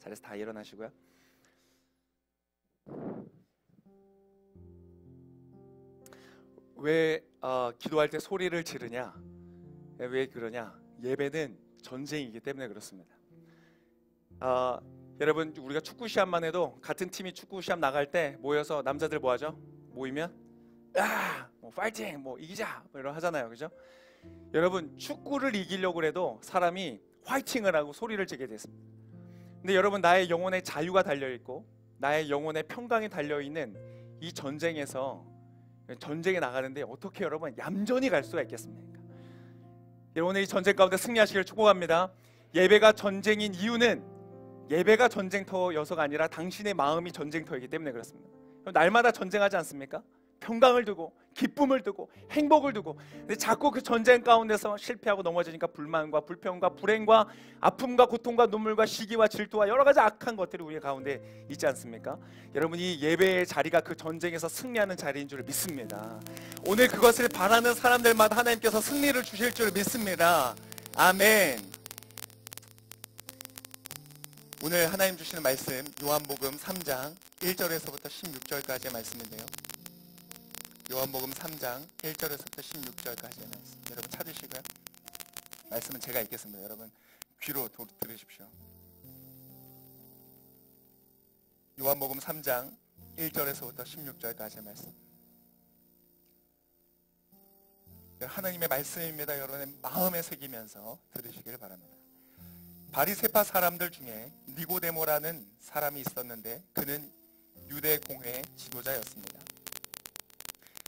자리에서 다 일어나시고요. 왜 기도할 때 소리를 지르냐? 왜 그러냐? 예배는 전쟁이기 때문에 그렇습니다. 여러분, 우리가 축구 시합만 해도 같은 팀이 축구 시합 나갈 때 모여서 남자들 뭐 하죠? 모이면 뭐 파이팅, 뭐 이기자, 뭐 이런 하잖아요, 그죠? 여러분, 축구를 이기려고 해도 사람이 화이팅을 하고 소리를 지게 됐습니다. 근데 여러분, 나의 영혼의 자유가 달려 있고 나의 영혼의 평강이 달려 있는 이 전쟁에서 전쟁에 나가는데 어떻게 여러분 얌전히 갈 수가 있겠습니까? 오늘 이 전쟁 가운데 승리하시길 축복합니다. 예배가 전쟁인 이유는 예배가 전쟁터여서가 아니라 당신의 마음이 전쟁터이기 때문에 그렇습니다. 날마다 전쟁하지 않습니까? 평강을 두고 기쁨을 두고 행복을 두고. 근데 자꾸 그 전쟁 가운데서 실패하고 넘어지니까 불만과 불평과 불행과 아픔과 고통과 눈물과 시기와 질투와 여러 가지 악한 것들이 우리 가운데 있지 않습니까? 여러분, 이 예배의 자리가 그 전쟁에서 승리하는 자리인 줄 믿습니다. 오늘 그것을 바라는 사람들마다 하나님께서 승리를 주실 줄 믿습니다. 아멘. 오늘 하나님 주시는 말씀 요한복음 3장 1절에서부터 16절까지의 말씀인데요, 요한복음 3장 1절에서부터 16절까지의 말씀, 여러분 찾으시고요. 말씀은 제가 읽겠습니다. 여러분 귀로 들으십시오. 요한복음 3장 1절에서부터 16절까지의 말씀, 하나님의 말씀입니다. 여러분의 마음에 새기면서 들으시길 바랍니다. 바리새파 사람들 중에 니고데모라는 사람이 있었는데 그는 유대 공회 지도자였습니다.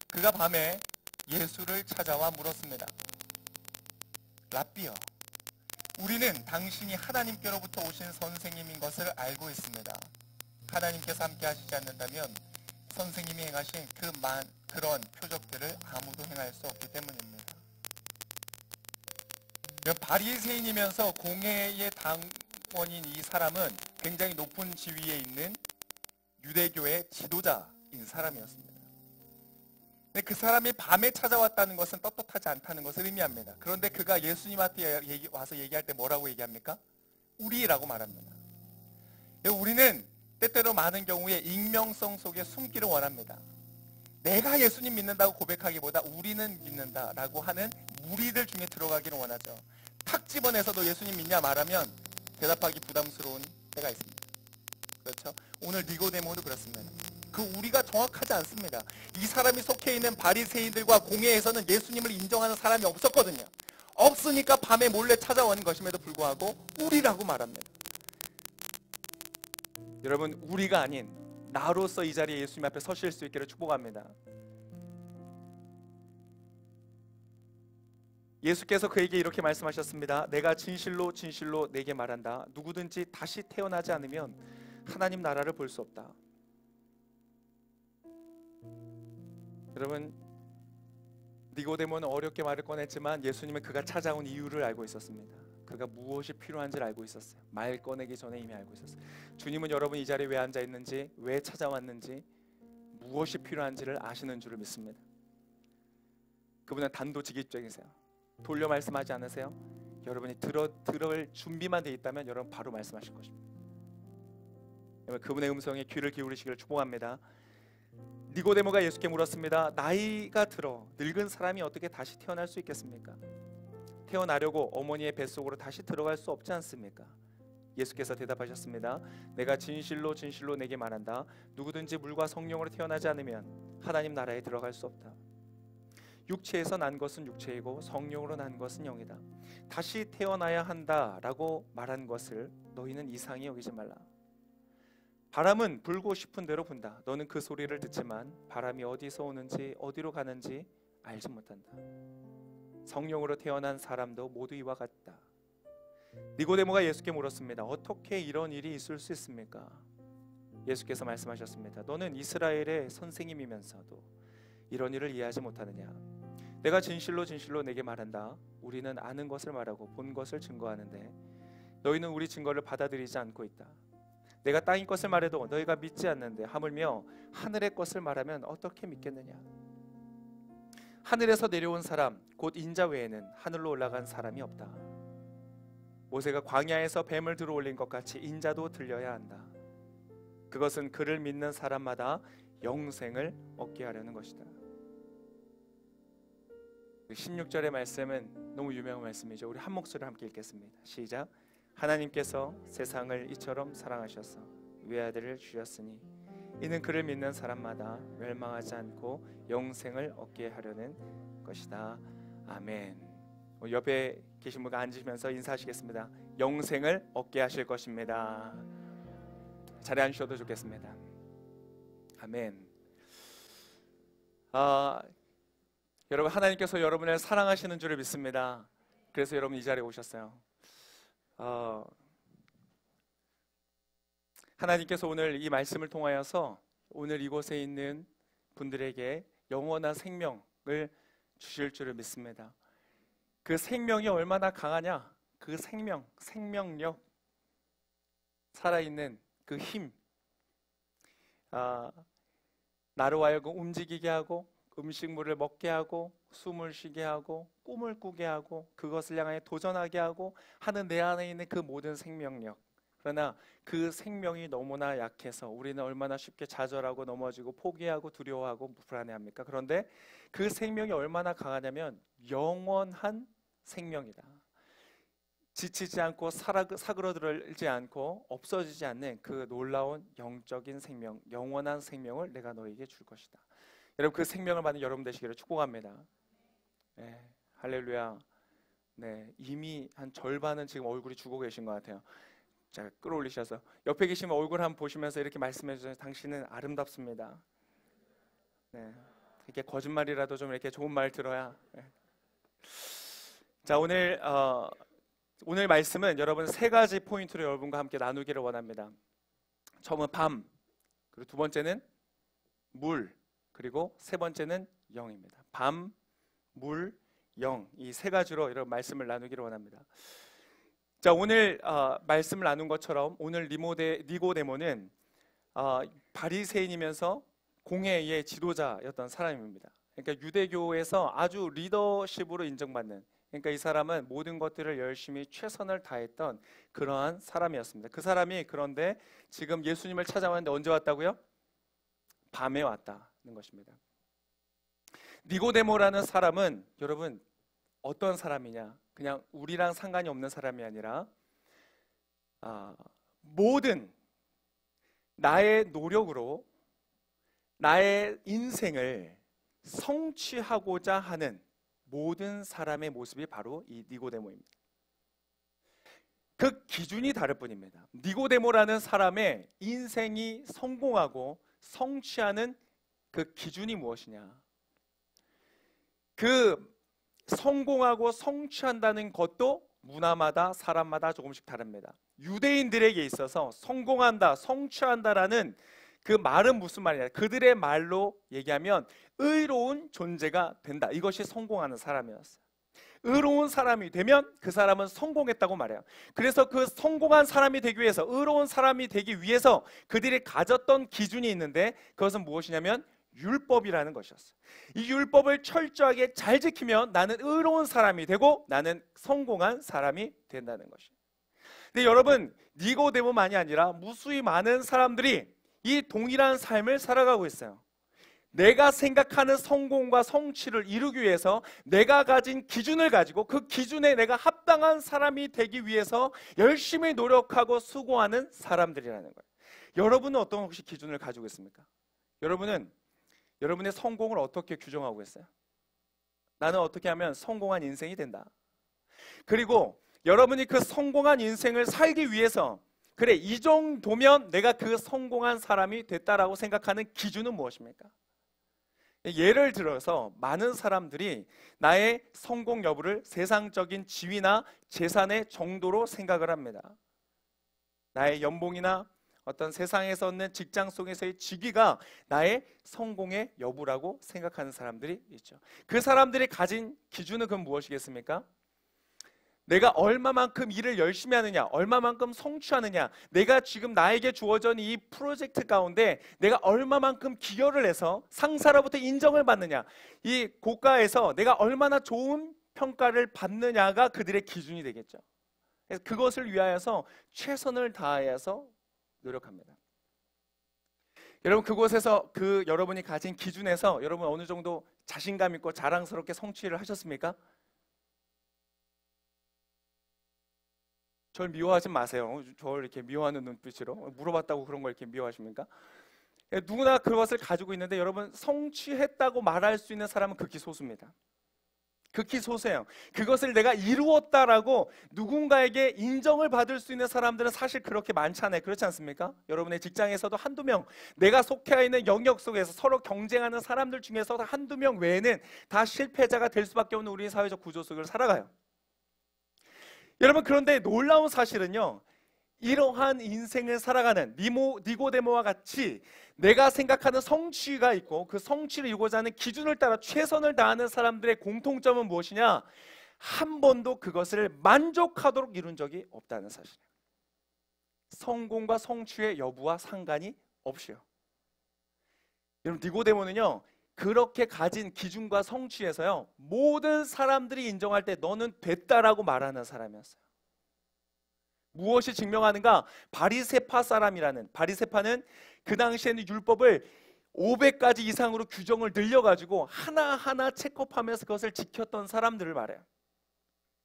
그가 밤에 예수를 찾아와 물었습니다. 랍비여, 우리는 당신이 하나님께로부터 오신 선생님인 것을 알고 있습니다. 하나님께서 함께 하시지 않는다면 선생님이 행하신 그런 표적들을 아무도 행할 수 없기 때문입니다. 바리새인이면서 공회의 당원인 이 사람은 굉장히 높은 지위에 있는 유대교의 지도자인 사람이었습니다. 근데 그 사람이 밤에 찾아왔다는 것은 떳떳하지 않다는 것을 의미합니다. 그런데 그가 예수님한테 와서 얘기할 때 뭐라고 얘기합니까? 우리라고 말합니다. 우리는 때때로 많은 경우에 익명성 속에 숨기를 원합니다. 내가 예수님 믿는다고 고백하기보다 우리는 믿는다라고 하는 무리들 중에 들어가기를 원하죠. 탁 집어내서 너 예수님 믿냐 말하면 대답하기 부담스러운 때가 있습니다. 그렇죠? 오늘 니고데모도 그렇습니다. 그 우리가 정확하지 않습니다. 이 사람이 속해 있는 바리새인들과 공회에서는 예수님을 인정하는 사람이 없었거든요. 없으니까 밤에 몰래 찾아온 것임에도 불구하고 우리라고 말합니다. 여러분, 우리가 아닌 나로서 이 자리에 예수님 앞에 서실 수 있기를 축복합니다. 예수께서 그에게 이렇게 말씀하셨습니다. 내가 진실로 진실로 내게 말한다. 누구든지 다시 태어나지 않으면 하나님 나라를 볼 수 없다. 여러분, 니고데모는 어렵게 말을 꺼냈지만 예수님은 그가 찾아온 이유를 알고 있었습니다. 그가 무엇이 필요한지를 알고 있었어요. 말 꺼내기 전에 이미 알고 있었어요. 주님은 여러분 이 자리에 왜 앉아 있는지, 왜 찾아왔는지, 무엇이 필요한지를 아시는 줄을 믿습니다. 그분은 단도직입적이세요. 돌려 말씀하지 않으세요. 여러분이 들을 준비만 돼 있다면 여러분 바로 말씀하실 것입니다. 그분의 음성에 귀를 기울이시기를 축복합니다. 니고데모가 예수께 물었습니다. 나이가 들어 늙은 사람이 어떻게 다시 태어날 수 있겠습니까? 태어나려고 어머니의 뱃속으로 다시 들어갈 수 없지 않습니까? 예수께서 대답하셨습니다. 내가 진실로 진실로 내게 말한다. 누구든지 물과 성령으로 태어나지 않으면 하나님 나라에 들어갈 수 없다. 육체에서 난 것은 육체이고 성령으로 난 것은 영이다. 다시 태어나야 한다라고 말한 것을 너희는 이상히 여기지 말라. 바람은 불고 싶은 대로 분다. 너는 그 소리를 듣지만 바람이 어디서 오는지 어디로 가는지 알지 못한다. 성령으로 태어난 사람도 모두 이와 같다. 니고데모가 예수께 물었습니다. 어떻게 이런 일이 있을 수 있습니까? 예수께서 말씀하셨습니다. 너는 이스라엘의 선생님이면서도 이런 일을 이해하지 못하느냐? 내가 진실로 진실로 내게 말한다. 우리는 아는 것을 말하고 본 것을 증거하는데 너희는 우리 증거를 받아들이지 않고 있다. 내가 땅의 것을 말해도 너희가 믿지 않는데 하물며 하늘의 것을 말하면 어떻게 믿겠느냐? 하늘에서 내려온 사람 곧 인자 외에는 하늘로 올라간 사람이 없다. 모세가 광야에서 뱀을 들어올린 것 같이 인자도 들려야 한다. 그것은 그를 믿는 사람마다 영생을 얻게 하려는 것이다. 16절의 말씀은 너무 유명한 말씀이죠. 우리 한 목소리로 함께 읽겠습니다. 시작. 하나님께서 세상을 이처럼 사랑하셔서 외아들을 주셨으니 이는 그를 믿는 사람마다 멸망하지 않고 영생을 얻게 하려는 것이다. 아멘. 옆에 계신 분과 앉으시면서 인사하시겠습니다. 영생을 얻게 하실 것입니다. 자리에 앉으셔도 좋겠습니다. 아멘. 여러분, 하나님께서 여러분을 사랑하시는 줄을 믿습니다. 그래서 여러분 이 자리에 오셨어요. 하나님께서 오늘 이 말씀을 통하여서 오늘 이곳에 있는 분들에게 영원한 생명을 주실 줄을 믿습니다. 그 생명이 얼마나 강하냐? 그 생명, 생명력, 살아있는 그 힘, 나로 하여금 움직이게 하고 음식물을 먹게 하고 숨을 쉬게 하고 꿈을 꾸게 하고 그것을 향하여 도전하게 하고 하는 내 안에 있는 그 모든 생명력. 그러나 그 생명이 너무나 약해서 우리는 얼마나 쉽게 좌절하고 넘어지고 포기하고 두려워하고 불안해합니까? 그런데 그 생명이 얼마나 강하냐면 영원한 생명이다. 지치지 않고 사그러들지 않고 없어지지 않는 그 놀라운 영적인 생명, 영원한 생명을 내가 너에게 줄 것이다. 여러분, 그 생명을 받는 여러분 되시기를 축복합니다. 네, 할렐루야. 네, 이미 한 절반은 지금 얼굴이 죽어 계신 것 같아요. 자, 끌어올리셔서 옆에 계시면 얼굴 한번 보시면서 이렇게 말씀해 주세요. 당신은 아름답습니다. 네, 이렇게 거짓말이라도 좀 이렇게 좋은 말 들어야. 네. 자, 오늘 말씀은 여러분 세 가지 포인트로 여러분과 함께 나누기를 원합니다. 처음은 밤, 그리고 두 번째는 물, 그리고 세 번째는 영입니다. 밤, 물, 영, 이 세 가지로 여러분 말씀을 나누기를 원합니다. 자, 오늘 말씀을 나눈 것처럼 오늘 니고데모는 바리새인이면서 공회의 지도자였던 사람입니다. 그러니까 유대교에서 아주 리더십으로 인정받는, 그러니까 이 사람은 모든 것들을 열심히 최선을 다했던 그러한 사람이었습니다. 그 사람이 그런데 지금 예수님을 찾아왔는데 언제 왔다고요? 밤에 왔다는 것입니다. 니고데모라는 사람은 여러분 어떤 사람이냐? 그냥 우리랑 상관이 없는 사람이 아니라 모든 나의 노력으로 나의 인생을 성취하고자 하는 모든 사람의 모습이 바로 이 니고데모입니다. 그 기준이 다를 뿐입니다. 니고데모라는 사람의 인생이 성공하고 성취하는 그 기준이 무엇이냐? 그 성공하고 성취한다는 것도 문화마다 사람마다 조금씩 다릅니다. 유대인들에게 있어서 성공한다, 성취한다라는 그 말은 무슨 말이냐? 그들의 말로 얘기하면 의로운 존재가 된다. 이것이 성공하는 사람이었어요. 의로운 사람이 되면 그 사람은 성공했다고 말해요. 그래서 그 성공한 사람이 되기 위해서, 의로운 사람이 되기 위해서 그들이 가졌던 기준이 있는데 그것은 무엇이냐면 율법이라는 것이었어요. 이 율법을 철저하게 잘 지키면 나는 의로운 사람이 되고 나는 성공한 사람이 된다는 것이에요. 근데 여러분, 니고데모만이 아니라 무수히 많은 사람들이 이 동일한 삶을 살아가고 있어요. 내가 생각하는 성공과 성취를 이루기 위해서 내가 가진 기준을 가지고 그 기준에 내가 합당한 사람이 되기 위해서 열심히 노력하고 수고하는 사람들이라는 거예요. 여러분은 어떤 혹시 기준을 가지고 있습니까? 여러분은 여러분의 성공을 어떻게 규정하고 있어요? 나는 어떻게 하면 성공한 인생이 된다. 그리고 여러분이 그 성공한 인생을 살기 위해서 그래, 이 정도면 내가 그 성공한 사람이 됐다라고 생각하는 기준은 무엇입니까? 예를 들어서 많은 사람들이 나의 성공 여부를 세상적인 지위나 재산의 정도로 생각을 합니다. 나의 연봉이나 어떤 세상에서 얻는 직장 속에서의 직위가 나의 성공의 여부라고 생각하는 사람들이 있죠. 그 사람들이 가진 기준은 그럼 무엇이겠습니까? 내가 얼마만큼 일을 열심히 하느냐, 얼마만큼 성취하느냐, 내가 지금 나에게 주어진 이 프로젝트 가운데 내가 얼마만큼 기여를 해서 상사로부터 인정을 받느냐, 이 고가에서 내가 얼마나 좋은 평가를 받느냐가 그들의 기준이 되겠죠. 그래서 그것을 위하여서 최선을 다해서 노력합니다. 여러분, 그곳에서 여러분이 가진 기준에서 여러분 어느 정도 자신감 있고 자랑스럽게 성취를 하셨습니까? 절 미워하지 마세요. 저를 이렇게 미워하는 눈빛으로 물어봤다고 그런 걸 이렇게 미워하십니까? 누구나 그것을 가지고 있는데 여러분, 성취했다고 말할 수 있는 사람은 극히 소수입니다. 극히 소수예요. 그것을 내가 이루었다라고 누군가에게 인정을 받을 수 있는 사람들은 사실 그렇게 많지 않아요. 그렇지 않습니까? 여러분의 직장에서도 한두 명, 내가 속해 있는 영역 속에서 서로 경쟁하는 사람들 중에서 한두 명 외에는 다 실패자가 될 수밖에 없는 우리의 사회적 구조 속을 살아가요. 여러분, 그런데 놀라운 사실은요, 이러한 인생을 살아가는 니고데모와 같이 내가 생각하는 성취가 있고 그 성취를 이루고자 하는 기준을 따라 최선을 다하는 사람들의 공통점은 무엇이냐? 한 번도 그것을 만족하도록 이룬 적이 없다는 사실이에요. 성공과 성취의 여부와 상관이 없이요. 여러분, 니고데모는요, 그렇게 가진 기준과 성취에서요, 모든 사람들이 인정할 때 너는 됐다라고 말하는 사람이었어요. 무엇이 증명하는가? 바리새파 사람이라는, 바리새파는 그 당시에는 율법을 500가지 이상으로 규정을 늘려가지고 하나하나 체크업하면서 그것을 지켰던 사람들을 말해요.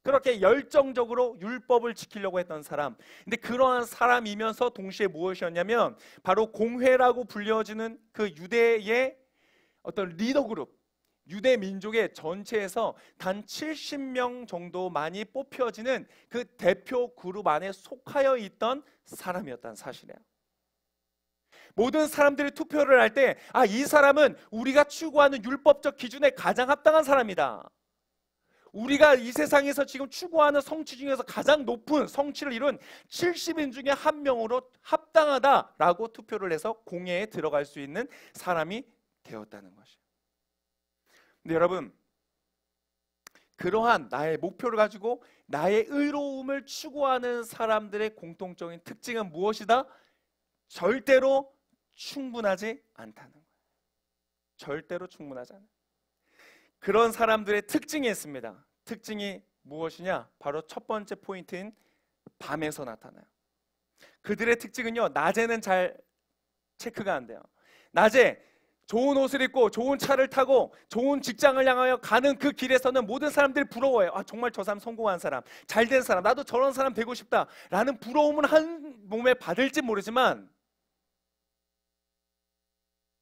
그렇게 열정적으로 율법을 지키려고 했던 사람. 근데 그러한 사람이면서 동시에 무엇이었냐면 바로 공회라고 불려지는 그 유대의 어떤 리더 그룹, 유대 민족의 전체에서 단 70명 정도만이 뽑혀지는 그 대표 그룹 안에 속하여 있던 사람이었다는 사실이에요. 모든 사람들이 투표를 할 때, 이 사람은 우리가 추구하는 율법적 기준에 가장 합당한 사람이다. 우리가 이 세상에서 지금 추구하는 성취 중에서 가장 높은 성취를 이룬 70인 중에 한 명으로 합당하다라고 투표를 해서 공회에 들어갈 수 있는 사람이 되었다는 것이에요. 근데 여러분, 그러한 나의 목표를 가지고 나의 의로움을 추구하는 사람들의 공통적인 특징은 무엇이다? 절대로 충분하지 않다는 거예요. 절대로 충분하지 않아요. 그런 사람들의 특징이 있습니다. 특징이 무엇이냐? 바로 첫 번째 포인트인 밤에서 나타나요. 그들의 특징은요, 낮에는 잘 체크가 안 돼요. 낮에 좋은 옷을 입고 좋은 차를 타고 좋은 직장을 향하여 가는 그 길에서는 모든 사람들이 부러워해요. 정말 저 사람 성공한 사람, 잘된 사람, 나도 저런 사람 되고 싶다 라는 부러움은 한 몸에 받을지 모르지만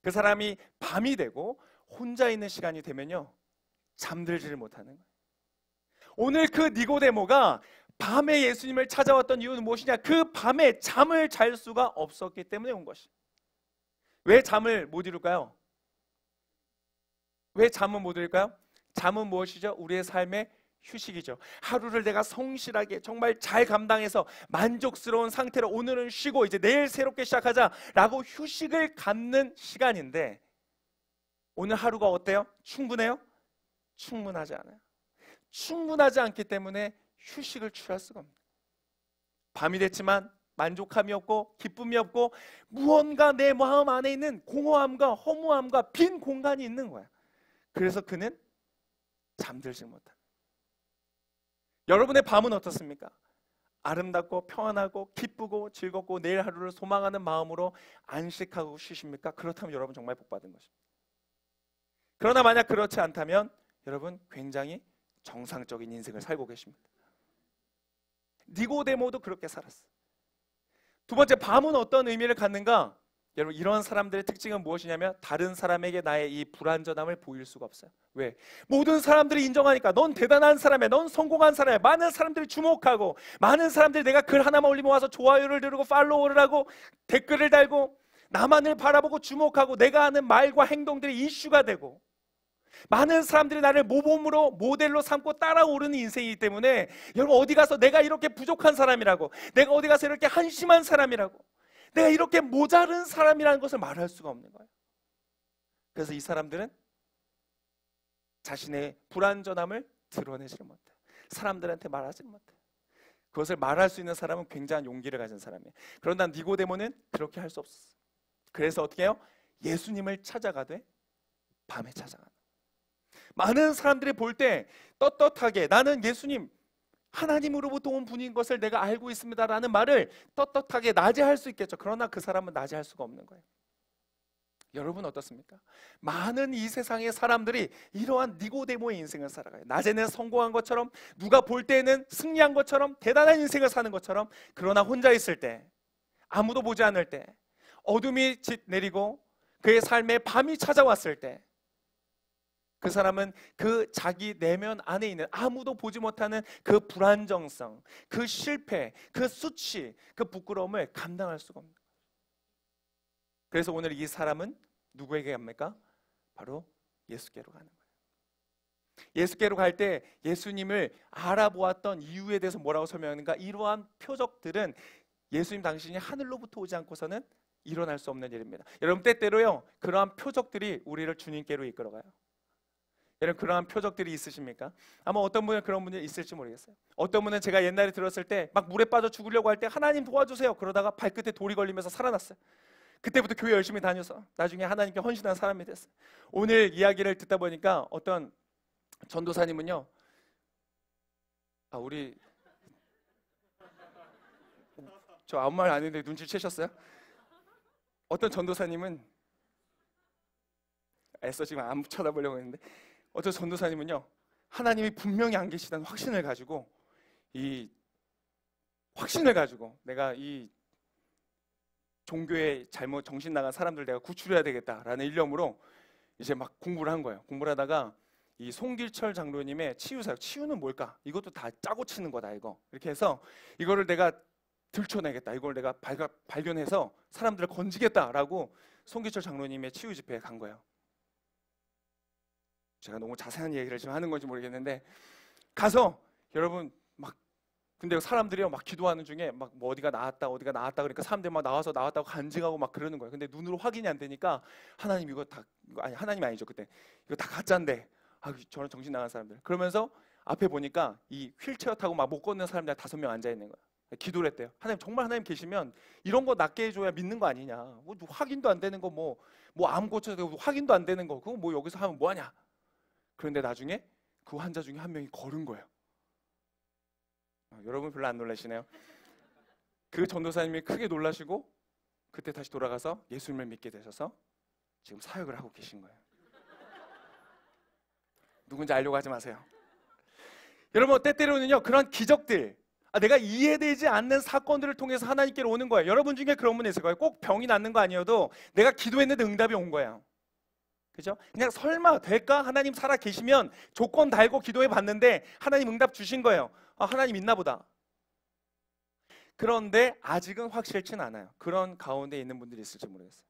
그 사람이 밤이 되고 혼자 있는 시간이 되면요, 잠들지를 못하는 거예요. 오늘 그 니고데모가 밤에 예수님을 찾아왔던 이유는 무엇이냐? 그 밤에 잠을 잘 수가 없었기 때문에 온 것이. 왜 잠을 못 이룰까요? 왜 잠은 못 이룰까요? 잠은 무엇이죠? 우리의 삶의 휴식이죠. 하루를 내가 성실하게 정말 잘 감당해서 만족스러운 상태로 오늘은 쉬고 이제 내일 새롭게 시작하자라고 휴식을 갖는 시간인데, 오늘 하루가 어때요? 충분해요? 충분하지 않아요. 충분하지 않기 때문에 휴식을 취할 수가 없는 거예요. 밤이 됐지만 만족함이 없고 기쁨이 없고 무언가 내 마음 안에 있는 공허함과 허무함과 빈 공간이 있는 거야. 그래서 그는 잠들지 못한다. 여러분의 밤은 어떻습니까? 아름답고 평안하고 기쁘고 즐겁고 내일 하루를 소망하는 마음으로 안식하고 쉬십니까? 그렇다면 여러분 정말 복받은 것입니다. 그러나 만약 그렇지 않다면 여러분 굉장히 정상적인 인생을 살고 계십니다. 니고데모도 그렇게 살았어요. 두 번째, 밤은 어떤 의미를 갖는가? 여러분, 이런 사람들의 특징은 무엇이냐면 다른 사람에게 나의 이 불완전함을 보일 수가 없어요. 왜? 모든 사람들이 인정하니까 넌 대단한 사람이야, 넌 성공한 사람이야. 많은 사람들이 주목하고 많은 사람들이 내가 글 하나만 올리면 와서 좋아요를 누르고 팔로우를 하고 댓글을 달고 나만을 바라보고 주목하고 내가 하는 말과 행동들이 이슈가 되고 많은 사람들이 나를 모범으로 모델로 삼고 따라오르는 인생이기 때문에 여러분, 어디 가서 내가 이렇게 부족한 사람이라고, 내가 어디 가서 이렇게 한심한 사람이라고, 내가 이렇게 모자른 사람이라는 것을 말할 수가 없는 거예요. 그래서 이 사람들은 자신의 불완전함을 드러내지를 못해요. 사람들한테 말하지 못해요. 그것을 말할 수 있는 사람은 굉장한 용기를 가진 사람이에요. 그런데 니고데모는 그렇게 할 수 없었어요. 그래서 어떻게 해요? 예수님을 찾아가되 밤에 찾아가는. 많은 사람들이 볼 때 떳떳하게 나는 예수님 하나님으로부터 온 분인 것을 내가 알고 있습니다라는 말을 떳떳하게 낮이할 수 있겠죠. 그러나 그 사람은 낮이할 수가 없는 거예요. 여러분 어떻습니까? 많은 이 세상의 사람들이 이러한 니고데모의 인생을 살아가요. 낮에는 성공한 것처럼, 누가 볼 때는 승리한 것처럼, 대단한 인생을 사는 것처럼, 그러나 혼자 있을 때, 아무도 보지 않을 때, 어둠이 내리고 그의 삶에 밤이 찾아왔을 때, 그 사람은 그 자기 내면 안에 있는 아무도 보지 못하는 그 불안정성, 그 실패, 그 수치, 그 부끄러움을 감당할 수가 없는 거예요. 그래서 오늘 이 사람은 누구에게 갑니까? 바로 예수께로 가는 거예요. 예수께로 갈 때 예수님을 알아보았던 이유에 대해서 뭐라고 설명하는가? 이러한 표적들은 예수님 당신이 하늘로부터 오지 않고서는 일어날 수 없는 일입니다. 여러분, 때때로요, 그러한 표적들이 우리를 주님께로 이끌어가요. 여러분, 그러한 표적들이 있으십니까? 아마 어떤 분은 그런 분이 있을지 모르겠어요. 어떤 분은 제가 옛날에 들었을 때 막 물에 빠져 죽으려고 할 때 하나님 도와주세요 그러다가 발끝에 돌이 걸리면서 살아났어요. 그때부터 교회 열심히 다녀서 나중에 하나님께 헌신한 사람이 됐어요. 오늘 이야기를 듣다 보니까 어떤 전도사님은요, 우리 저 아무 말 안 했는데 눈치채셨어요? 어떤 전도사님은 애써 지금 안 쳐다보려고 했는데, 어떤 전도사님은요, 하나님이 분명히 안 계시다는 확신을 가지고, 이 확신을 가지고 내가 이 종교에 잘못 정신 나간 사람들 내가 구출해야 되겠다라는 일념으로 이제 막 공부를 한 거예요. 공부를 하다가 이 송길철 장로님의 치유사역, 치유는 뭘까? 이것도 다 짜고 치는 거다 이거. 이렇게 해서 이거를 내가 들춰내겠다, 이걸 내가 발견해서 사람들을 건지겠다라고 송길철 장로님의 치유 집회에 간 거예요. 제가 너무 자세한 얘기를 지금 하는 건지 모르겠는데, 가서 여러분 막, 근데 사람들이요 막 기도하는 중에 막 뭐 어디가 나왔다 그러니까 사람들이 막 나왔다고 간증하고 막 그러는 거예요. 근데 눈으로 확인이 안 되니까 하나님 이거 아니 하나님이 아니죠 그때, 이거 다 가짜인데, 저런 정신 나간 사람들. 그러면서 앞에 보니까 이 휠체어 타고 막 못 걷는 사람들 5명 앉아 있는 거예요. 기도를 했대요. 하나님, 정말 하나님 계시면 이런 거 낫게 해줘야 믿는 거 아니냐, 뭐 확인도 안 되는 거, 뭐 암 고쳐도 확인도 안 되는 거, 그거 뭐 여기서 하면 뭐 하냐. 그런데 나중에 그 환자 중에 한 명이 걸은 거예요. 여러분 별로 안 놀라시네요. 그 전도사님이 크게 놀라시고 그때 다시 돌아가서 예수님을 믿게 되셔서 지금 사역을 하고 계신 거예요. 누군지 알려고 하지 마세요. 여러분, 때때로는요 그런 기적들, 내가 이해되지 않는 사건들을 통해서 하나님께로 오는 거예요. 여러분 중에 그런 분이 있을 거예요. 꼭 병이 낫는 거 아니어도 내가 기도했는데 응답이 온 거예요. 그죠? 그냥 설마 될까? 하나님 살아 계시면 조건 달고 기도해 봤는데 하나님 응답 주신 거예요. 하나님 있나 보다. 그런데 아직은 확실치는 않아요. 그런 가운데 있는 분들이 있을지 모르겠어요.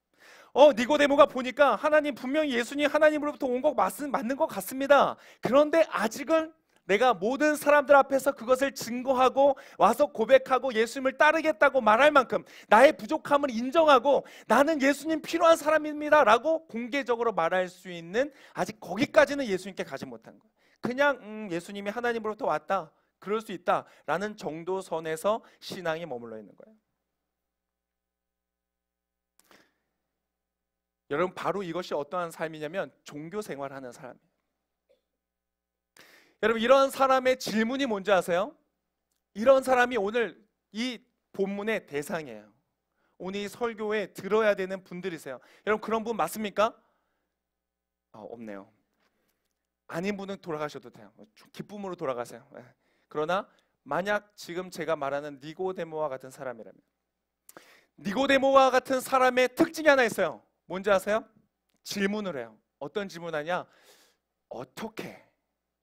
니고데모가 보니까 하나님, 분명히 예수님 하나님으로부터 온 거 맞는 것 같습니다. 그런데 아직은 내가 모든 사람들 앞에서 그것을 증거하고 와서 고백하고 예수님을 따르겠다고 말할 만큼 나의 부족함을 인정하고 나는 예수님 필요한 사람입니다 라고 공개적으로 말할 수 있는, 아직 거기까지는 예수님께 가지 못한 거예요. 그냥 예수님이 하나님으로부터 왔다, 그럴 수 있다 라는 정도 선에서 신앙이 머물러 있는 거예요. 여러분, 바로 이것이 어떠한 삶이냐면 종교 생활하는 사람이에요. 여러분, 이런 사람의 질문이 뭔지 아세요? 이런 사람이 오늘 이 본문의 대상이에요. 오늘 이 설교에 들어야 되는 분들이세요. 여러분, 그런 분 맞습니까? 없네요. 아닌 분은 돌아가셔도 돼요. 기쁨으로 돌아가세요. 그러나 만약 지금 제가 말하는 니고데모와 같은 사람이라면, 니고데모와 같은 사람의 특징이 하나 있어요. 뭔지 아세요? 질문을 해요. 어떤 질문하냐? 어떻게?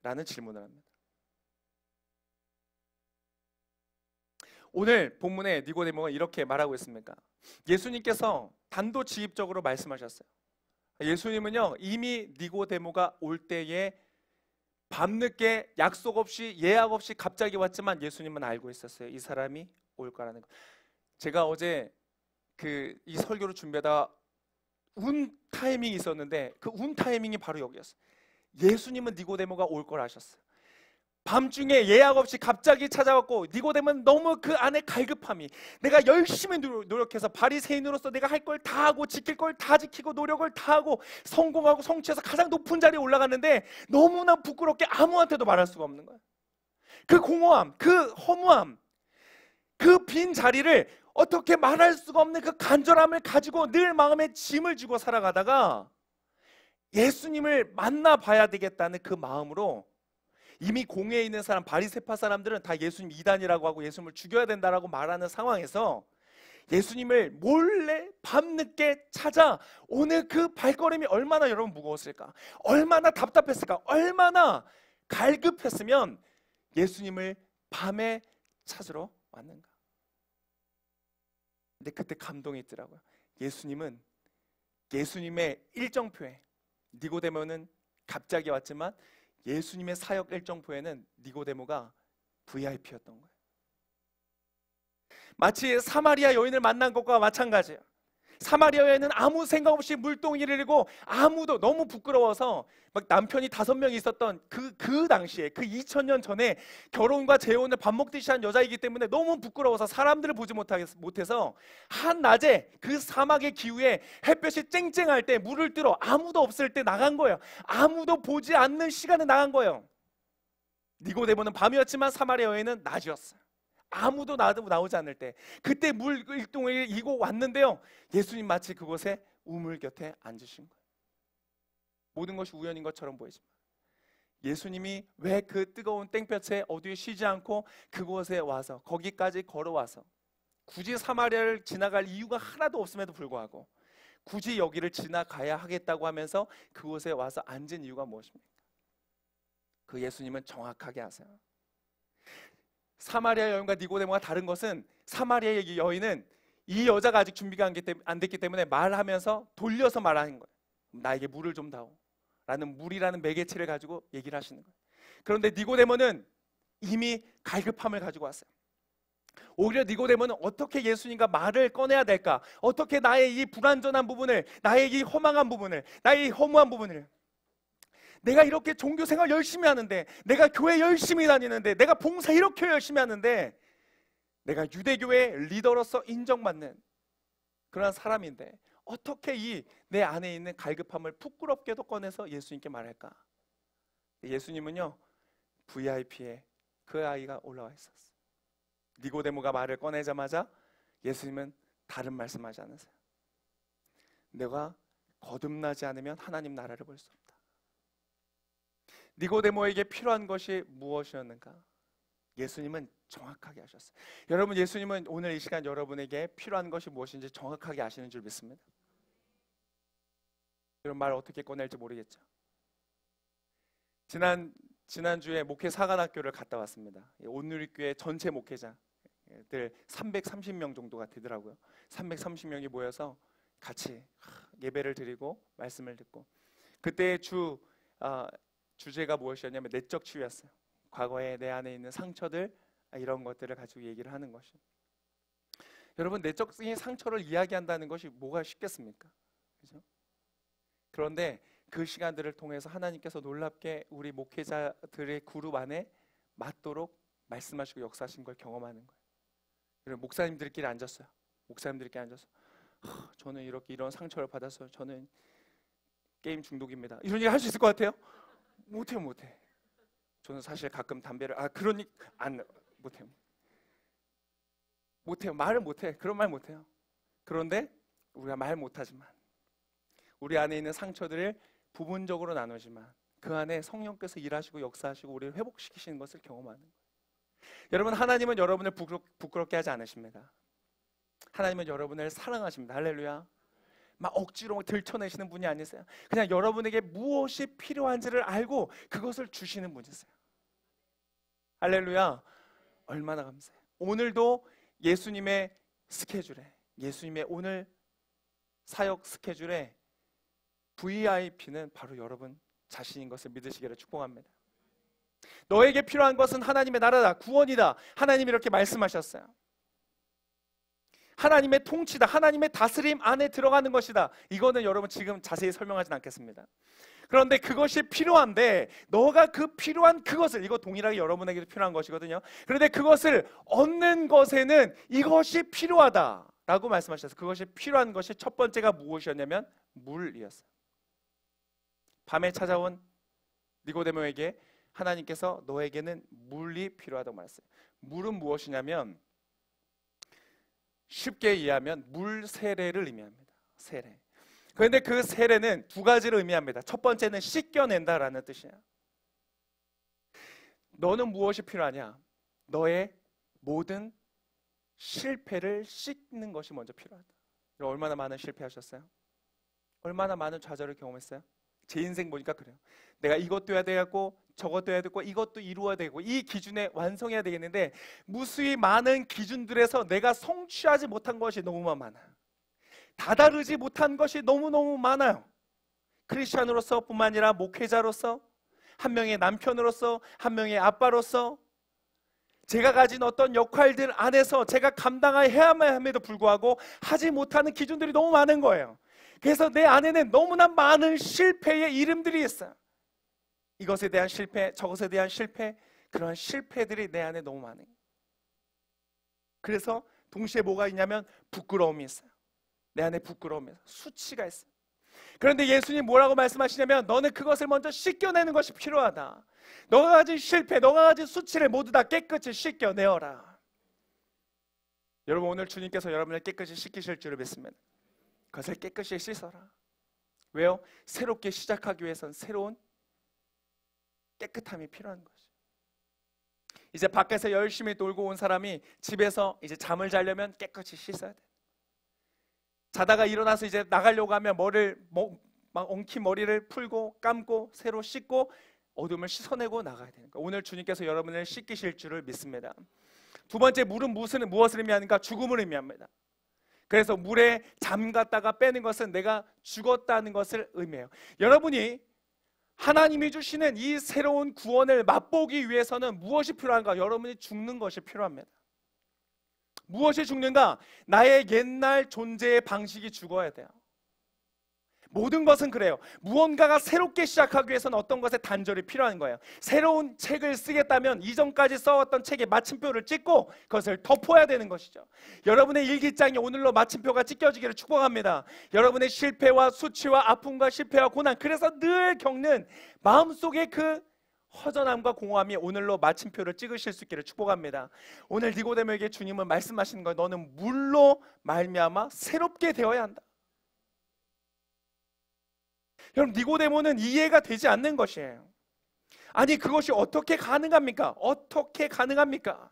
라는 질문을 합니다. 오늘 본문에 니고데모가 이렇게 말하고 있습니까? 예수님께서 단도직입적으로 말씀하셨어요. 예수님은요 이미 니고데모가 올 때에 밤늦게 약속 없이 예약 없이 갑자기 왔지만 예수님은 알고 있었어요. 이 사람이 올 거라는 거. 제가 어제 이 설교를 준비하다가 운 타이밍이 있었는데 그 운 타이밍이 바로 여기였어요. 예수님은 니고데모가 올 걸 아셨어요. 밤중에 예약 없이 갑자기 찾아왔고, 니고데모는 너무 그 안에 갈급함이, 내가 열심히 노력해서 바리새인으로서 내가 할 걸 다 하고 지킬 걸 다 지키고 노력을 다 하고 성공하고 성취해서 가장 높은 자리에 올라갔는데 너무나 부끄럽게 아무한테도 말할 수가 없는 거예요. 그 공허함, 그 허무함, 그 빈 자리를 어떻게 말할 수가 없는 그 간절함을 가지고 늘 마음에 짐을 지고 살아가다가 예수님을 만나봐야 되겠다는 그 마음으로, 이미 공회에 있는 사람, 바리새파 사람들은 다 예수님 이단이라고 하고 예수님을 죽여야 된다라고 말하는 상황에서 예수님을 몰래 밤늦게 찾아 오늘 그 발걸음이 얼마나 여러분 무거웠을까, 얼마나 답답했을까, 얼마나 갈급했으면 예수님을 밤에 찾으러 왔는가. 근데 그때 감동이 있더라고요. 예수님의 일정표에, 니고데모는 갑자기 왔지만 예수님의 사역 일정표에는 니고데모가 VIP였던 거예요. 마치 사마리아 여인을 만난 것과 마찬가지예요. 사마리아 여인은 아무 생각 없이 물동이를 들고, 아무도 너무 부끄러워서 막 남편이 5명이 있었던 그 당시에, 그 2000년 전에 결혼과 재혼을 밥 먹듯이 한 여자이기 때문에 너무 부끄러워서 사람들을 보지 못해서 한낮에 그 사막의 기후에 햇볕이 쨍쨍할 때 물을 뜨러 아무도 없을 때 나간 거예요. 아무도 보지 않는 시간에 나간 거예요. 니고데모는 밤이었지만 사마리아 여인은 낮이었어요. 아무도 나오지 않을 때, 그때 물 일동을 이고 왔는데요, 예수님 마치 그곳에 우물 곁에 앉으신 거예요. 모든 것이 우연인 것처럼 보이지만 예수님이 왜 그 뜨거운 땡볕에 어디에 쉬지 않고 그곳에 와서, 거기까지 걸어와서, 굳이 사마리아를 지나갈 이유가 하나도 없음에도 불구하고 굳이 여기를 지나가야 하겠다고 하면서 그곳에 와서 앉은 이유가 무엇입니까? 그 예수님은 정확하게 아세요. 사마리아 여인과 니고데모가 다른 것은, 사마리아 여인은 이 여자가 아직 준비가 안 됐기 때문에 말하면서 돌려서 말하는 거예요. 나에게 물을 좀 다오 라는, 물이라는 매개체를 가지고 얘기를 하시는 거예요. 그런데 니고데모는 이미 갈급함을 가지고 왔어요. 오히려 니고데모는 어떻게 예수님과 말을 꺼내야 될까, 어떻게 나의 이 불완전한 부분을, 나의 이 허망한 부분을, 나의 이 허무한 부분을, 내가 이렇게 종교생활 열심히 하는데, 내가 교회 열심히 다니는데, 내가 봉사 이렇게 열심히 하는데, 내가 유대교의 리더로서 인정받는 그런 사람인데 어떻게 이 내 안에 있는 갈급함을 부끄럽게도 꺼내서 예수님께 말할까? 예수님은요, VIP에 그 아이가 올라와 있었어요. 니고데모가 말을 꺼내자마자 예수님은 다른 말씀하지 않으세요. 내가 거듭나지 않으면 하나님 나라를 볼 수 없다. 니고데모에게 필요한 것이 무엇이었는가? 예수님은 정확하게 아셨어요. 여러분, 예수님은 오늘 이 시간 여러분에게 필요한 것이 무엇인지 정확하게 아시는 줄 믿습니다. 이런 말 어떻게 꺼낼지 모르겠죠. 지난주에 목회 사관학교를 갔다 왔습니다. 온누리교회 전체 목회자들 330명 정도가 되더라고요. 330명이 모여서 같이 예배를 드리고 말씀을 듣고, 그때 주제가 무엇이었냐면 내적 치유였어요. 과거에 내 안에 있는 상처들, 이런 것들을 가지고 얘기를 하는 것이. 여러분, 내적인 상처를 이야기한다는 것이 뭐가 쉽겠습니까? 그죠? 그런데 그 시간들을 통해서 하나님께서 놀랍게 우리 목회자들의 그룹 안에 맞도록 말씀하시고 역사하신 걸 경험하는 거예요. 그리고 목사님들끼리 앉았어요. 저는 이런 상처를 받았어요. 저는 게임 중독입니다. 이런 얘기 할 수 있을 것 같아요? 못해. 저는 사실 가끔 담배를 못해요. 말을 못해. 그런 말 못해요. 그런데 우리가 말 못하지만 우리 안에 있는 상처들을 부분적으로 나누지만 그 안에 성령께서 일하시고 역사하시고 우리를 회복시키시는 것을 경험하는 거예요. 여러분, 하나님은 여러분을 부끄럽게 하지 않으십니다. 하나님은 여러분을 사랑하십니다. 할렐루야. 막 억지로 들춰내시는 분이 아니세요. 그냥 여러분에게 무엇이 필요한지를 알고 그것을 주시는 분이세요. 할렐루야. 얼마나 감사해요. 오늘도 예수님의 스케줄에, 예수님의 오늘 사역 스케줄에 VIP는 바로 여러분 자신인 것을 믿으시기를 축복합니다. 너에게 필요한 것은 하나님의 나라다, 구원이다. 하나님이 이렇게 말씀하셨어요. 하나님의 통치다, 하나님의 다스림 안에 들어가는 것이다. 이거는 여러분 지금 자세히 설명하진 않겠습니다. 그런데 그것이 필요한데, 너가 그 필요한 그것을, 이거 동일하게 여러분에게도 필요한 것이거든요. 그런데 그것을 얻는 것에는 이것이 필요하다라고 말씀하셨어요. 그것이 필요한 것이 첫 번째가 무엇이었냐면 물이었어요. 밤에 찾아온 니고데모에게 하나님께서 너에게는 물이 필요하다고 말했어요. 물은 무엇이냐면 쉽게 이해하면 물 세례를 의미합니다. 세례. 그런데 그 세례는 두 가지를 의미합니다. 첫 번째는 씻겨낸다라는 뜻이에요. 너는 무엇이 필요하냐? 너의 모든 실패를 씻는 것이 먼저 필요하다. 얼마나 많은 실패하셨어요? 얼마나 많은 좌절을 경험했어요? 제 인생 보니까 그래요. 내가 이것도 해야 되고 저것도 해야 되고 이것도 이루어야 되고 이 기준에 완성해야 되겠는데 무수히 많은 기준들에서 내가 성취하지 못한 것이 너무 많아요. 다다르지 못한 것이 너무너무 많아요. 크리스찬으로서 뿐만 아니라 목회자로서, 한 명의 남편으로서, 한 명의 아빠로서 제가 가진 어떤 역할들 안에서 제가 감당해야만 함에도 불구하고 하지 못하는 기준들이 너무 많은 거예요. 그래서 내 안에는 너무나 많은 실패의 이름들이 있어요. 이것에 대한 실패, 저것에 대한 실패, 그런 실패들이 내 안에 너무 많아요. 그래서 동시에 뭐가 있냐면 부끄러움이 있어요. 내 안에 부끄러움이 있어요. 수치가 있어요. 그런데 예수님 뭐라고 말씀하시냐면 너는 그것을 먼저 씻겨내는 것이 필요하다. 너가 가진 실패, 너가 가진 수치를 모두 다 깨끗이 씻겨내어라. 여러분, 오늘 주님께서 여러분을 깨끗이 씻기실 줄을 믿습니다. 그것을 깨끗이 씻어라. 왜요? 새롭게 시작하기 위해서는 새로운 깨끗함이 필요한 거죠. 이제 밖에서 열심히 놀고 온 사람이 집에서 이제 잠을 자려면 깨끗이 씻어야 돼. 자다가 일어나서 이제 나가려고 하면 막 엉킨 머리를 풀고 감고 새로 씻고 어둠을 씻어내고 나가야 되는 거예요. 오늘 주님께서 여러분을 씻기실 줄을 믿습니다. 두 번째, 물은 무엇을 의미하는가? 죽음을 의미합니다. 그래서 물에 잠갔다가 빼는 것은 내가 죽었다는 것을 의미해요. 여러분이 하나님이 주시는 이 새로운 구원을 맛보기 위해서는 무엇이 필요한가? 여러분이 죽는 것이 필요합니다. 무엇이 죽는가? 나의 옛날 존재의 방식이 죽어야 돼요. 모든 것은 그래요. 무언가가 새롭게 시작하기 위해서는 어떤 것에 단절이 필요한 거예요. 새로운 책을 쓰겠다면 이전까지 써왔던 책에 마침표를 찍고 그것을 덮어야 되는 것이죠. 여러분의 일기장에 오늘로 마침표가 찍혀지기를 축복합니다. 여러분의 실패와 수치와 아픔과 실패와 고난, 그래서 늘 겪는 마음속의 그 허전함과 공허함이 오늘로 마침표를 찍으실 수 있기를 축복합니다. 오늘 니고데모에게 주님은 말씀하시는 거예요. 너는 물로 말미암아 새롭게 되어야 한다. 여러분, 니고데모는 이해가 되지 않는 것이에요. 아니, 그것이 어떻게 가능합니까? 어떻게 가능합니까?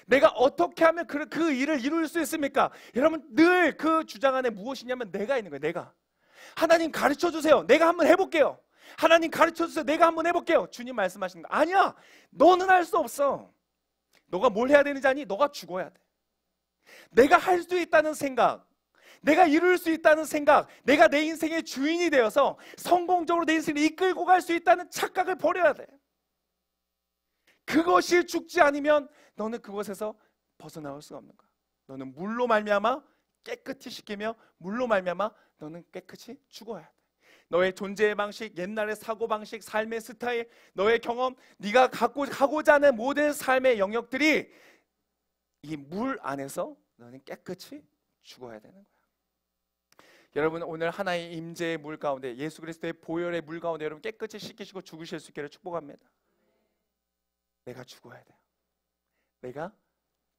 내가 어떻게 하면 그 일을 이룰 수 있습니까? 여러분, 늘 그 주장 안에 무엇이냐면 내가 있는 거예요. 내가. 하나님 가르쳐 주세요. 내가 한번 해볼게요. 하나님 가르쳐 주세요. 내가 한번 해볼게요. 주님 말씀하시는 거 아니야. 너는 할 수 없어. 너가 뭘 해야 되는지 아니? 너가 죽어야 돼. 내가 할 수 있다는 생각, 내가 이룰 수 있다는 생각, 내가 내 인생의 주인이 되어서 성공적으로 내 인생을 이끌고 갈 수 있다는 착각을 버려야 돼. 그것이 죽지 않으면 너는 그곳에서 벗어나올 수가 없는 거야. 너는 물로 말미암아 깨끗이 씻기며 물로 말미암아 너는 깨끗이 죽어야 돼. 너의 존재의 방식, 옛날의 사고방식, 삶의 스타일, 너의 경험, 네가 가고자 하는 모든 삶의 영역들이 이 물 안에서 너는 깨끗이 죽어야 되는 거야. 여러분, 오늘 하나의 임재의 물 가운데, 예수 그리스도의 보혈의 물 가운데 여러분 깨끗이 씻기시고 죽으실 수 있기를 축복합니다. 내가 죽어야 돼요. 내가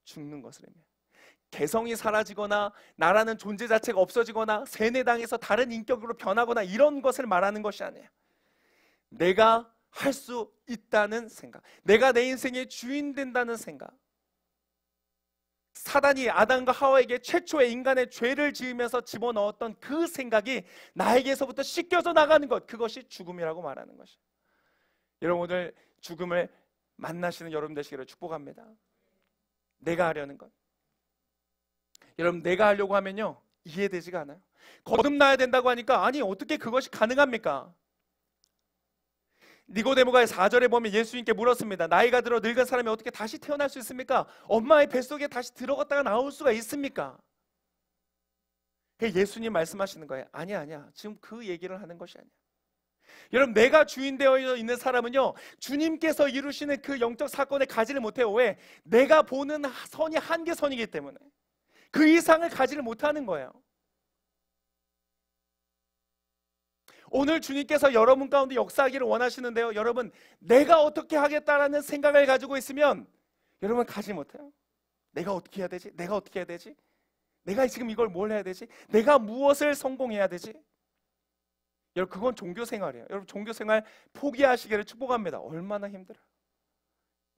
죽는 것을 의미해요. 개성이 사라지거나 나라는 존재 자체가 없어지거나 세뇌당해서 다른 인격으로 변하거나 이런 것을 말하는 것이 아니에요. 내가 할 수 있다는 생각, 내가 내 인생의 주인 된다는 생각. 사단이 아담과 하와에게 최초의 인간의 죄를 지으면서 집어넣었던 그 생각이 나에게서부터 씻겨져 나가는 것, 그것이 죽음이라고 말하는 것이에요. 여러분, 오늘 죽음을 만나시는 여러분 되시기를 축복합니다. 내가 하려는 것, 여러분, 내가 하려고 하면요 이해되지가 않아요. 거듭나야 된다고 하니까 아니 어떻게 그것이 가능합니까? 니고데모가 4절에 보면 예수님께 물었습니다. 나이가 들어 늙은 사람이 어떻게 다시 태어날 수 있습니까? 엄마의 뱃속에 다시 들어갔다가 나올 수가 있습니까? 예수님 말씀하시는 거예요. 아니야. 지금 그 얘기를 하는 것이 아니야. 여러분, 내가 주인 되어 있는 사람은요 주님께서 이루시는 그 영적 사건에 가지를 못해요. 왜? 내가 보는 선이 한계선이기 때문에 그 이상을 가지를 못하는 거예요. 오늘 주님께서 여러분 가운데 역사하기를 원하시는데요, 여러분 내가 어떻게 하겠다라는 생각을 가지고 있으면 여러분 가지 못해요. 내가 어떻게 해야 되지? 내가 어떻게 해야 되지? 내가 지금 이걸 뭘 해야 되지? 내가 무엇을 성공해야 되지? 여러분 그건 종교생활이에요. 여러분 종교생활 포기하시기를 축복합니다. 얼마나 힘들어요.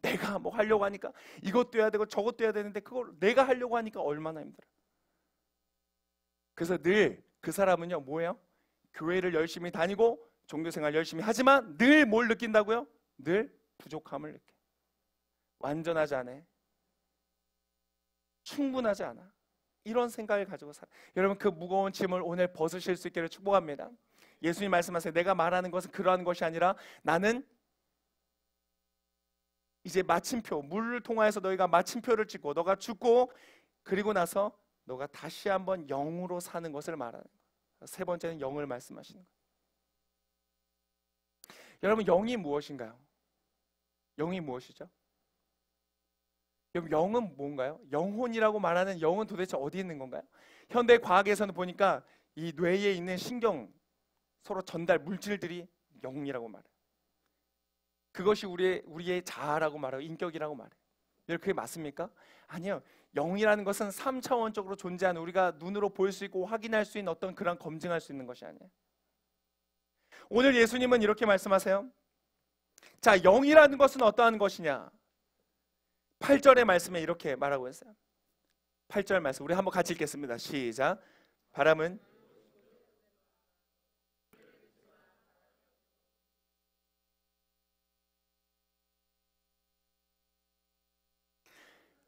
내가 뭐 하려고 하니까 이것도 해야 되고 저것도 해야 되는데 그걸 내가 하려고 하니까 얼마나 힘들어요. 그래서 늘 그 사람은요 뭐예요? 교회를 열심히 다니고 종교생활 열심히 하지만 늘 뭘 느낀다고요? 늘 부족함을 느껴요. 완전하지 않아. 충분하지 않아. 이런 생각을 가지고 살아요. 여러분 그 무거운 짐을 오늘 벗으실 수 있기를 축복합니다. 예수님 말씀하세요. 내가 말하는 것은 그러한 것이 아니라 나는 이제 마침표, 물을 통하여서 너희가 마침표를 찍고 너가 죽고 그리고 나서 너가 다시 한번 영으로 사는 것을 말하는 거예요. 세 번째는 영을 말씀하시는 거예요. 여러분 영이 무엇인가요? 영이 무엇이죠? 여러분 영은 뭔가요? 영혼이라고 말하는 영은 도대체 어디 있는 건가요? 현대 과학에서는 보니까 이 뇌에 있는 신경 서로 전달 물질들이 영이라고 말해요. 그것이 우리의 자아라고 말해요. 인격이라고 말해요. 여러분 그게 맞습니까? 아니요. 영이라는 것은 3차원적으로 존재하는 우리가 눈으로 볼 수 있고 확인할 수 있는 어떤 그런 검증할 수 있는 것이 아니에요. 오늘 예수님은 이렇게 말씀하세요. 자, 영이라는 것은 어떠한 것이냐? 8절의 말씀에 이렇게 말하고 있어요. 8절 말씀 우리 한번 같이 읽겠습니다. 시작. 바람은